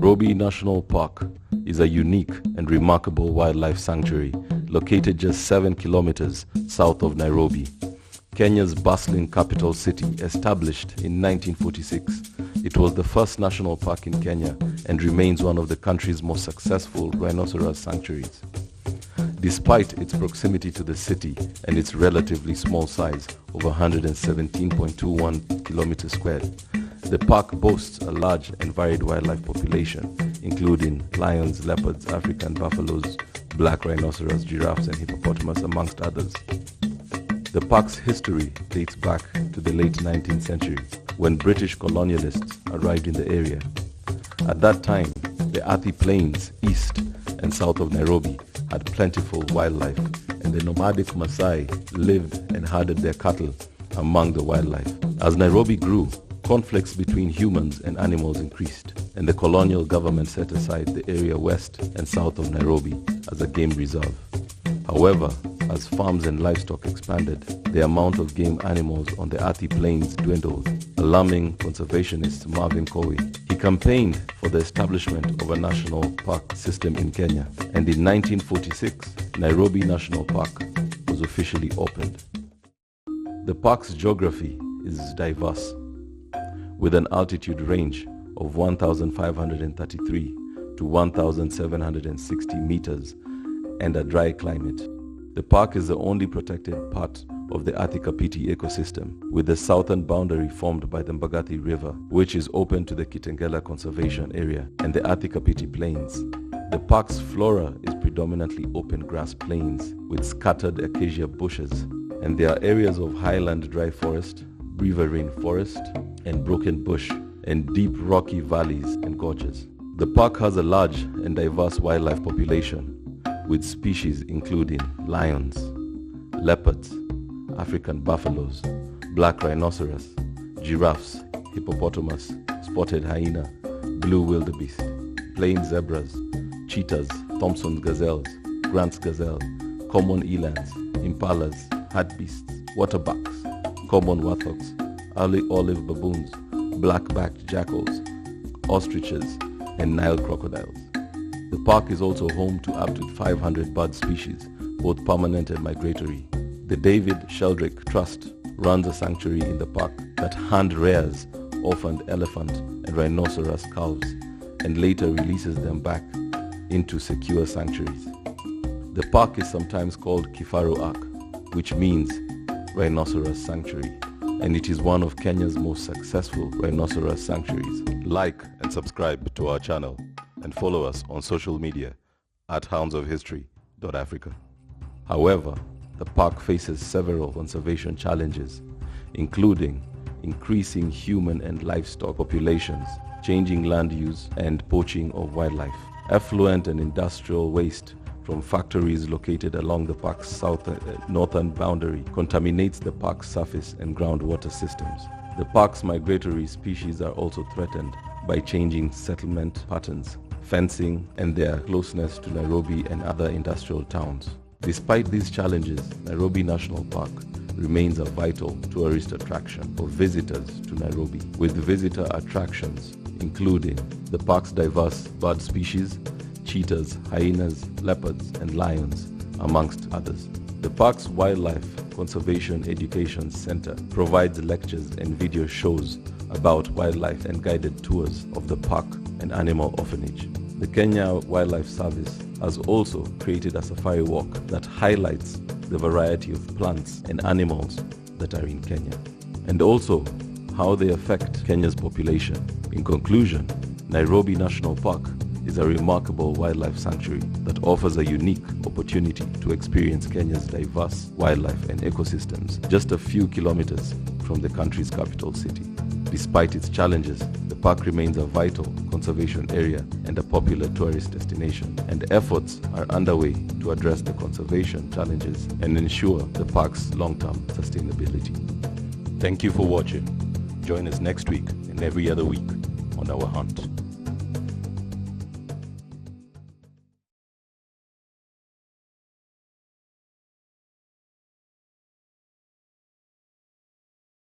Nairobi National Park is a unique and remarkable wildlife sanctuary located just 7 kilometers south of Nairobi, Kenya's bustling capital city. Established in 1946, it was the first national park in Kenya and remains one of the country's most successful rhinoceros sanctuaries. Despite its proximity to the city and its relatively small size of 117.21 kilometers squared, the park boasts a large and varied wildlife population, including lions, leopards, African buffaloes, black rhinoceros, giraffes, and hippopotamus, amongst others. The park's history dates back to the late 19th century, when British colonialists arrived in the area. At that time, the Athi Plains, east and south of Nairobi, had plentiful wildlife, and the nomadic Maasai lived and herded their cattle among the wildlife. As Nairobi grew, conflicts between humans and animals increased, and the colonial government set aside the area west and south of Nairobi as a game reserve. However, as farms and livestock expanded, the amount of game animals on the Athi Plains dwindled, alarming conservationist Marvin Cowie. He campaigned for the establishment of a national park system in Kenya, and in 1946, Nairobi National Park was officially opened. The park's geography is diverse, with an altitude range of 1,533 to 1,760 meters and a dry climate. The park is the only protected part of the Athi Kapiti ecosystem, with the southern boundary formed by the Mbagathi River, which is open to the Kitengela Conservation Area and the Athi Kapiti Plains. The park's flora is predominantly open grass plains with scattered acacia bushes, and there are areas of highland dry forest, riverine forest, and broken bush, and deep rocky valleys and gorges. The park has a large and diverse wildlife population, with species including lions, leopards, African buffaloes, black rhinoceros, giraffes, hippopotamus, spotted hyena, blue wildebeest, plain zebras, cheetahs, Thompson's gazelles, Grant's gazelle, common elands, impalas, hartebeests, waterbucks, common warthogs, early olive baboons, black-backed jackals, ostriches, and Nile crocodiles. The park is also home to up to 500 bird species, both permanent and migratory. The David Sheldrick Trust runs a sanctuary in the park that hand-rears orphaned elephant and rhinoceros calves and later releases them back into secure sanctuaries. The park is sometimes called Kifaru Ark, which means Rhinoceros Sanctuary, and it is one of Kenya's most successful rhinoceros sanctuaries. Like and subscribe to our channel and follow us on social media at houndsofhistory.africa. However, the park faces several conservation challenges, including increasing human and livestock populations, changing land use, and poaching of wildlife. Effluent and industrial waste from factories located along the park's northern boundary contaminates the park's surface and groundwater systems. The park's migratory species are also threatened by changing settlement patterns, fencing, and their closeness to Nairobi and other industrial towns. Despite these challenges, Nairobi National Park remains a vital tourist attraction for visitors to Nairobi, with visitor attractions including the park's diverse bird species, cheetahs, hyenas, leopards, and lions, amongst others. The park's Wildlife Conservation Education Center provides lectures and video shows about wildlife and guided tours of the park and animal orphanage. The Kenya Wildlife Service has also created a safari walk that highlights the variety of plants and animals that are in Kenya, and also how they affect Kenya's population. In conclusion, Nairobi National Park is a remarkable wildlife sanctuary that offers a unique opportunity to experience Kenya's diverse wildlife and ecosystems just a few kilometers from the country's capital city. Despite its challenges, the park remains a vital conservation area and a popular tourist destination, and efforts are underway to address the conservation challenges and ensure the park's long-term sustainability. Thank you for watching. Join us next week and every other week on our hunt.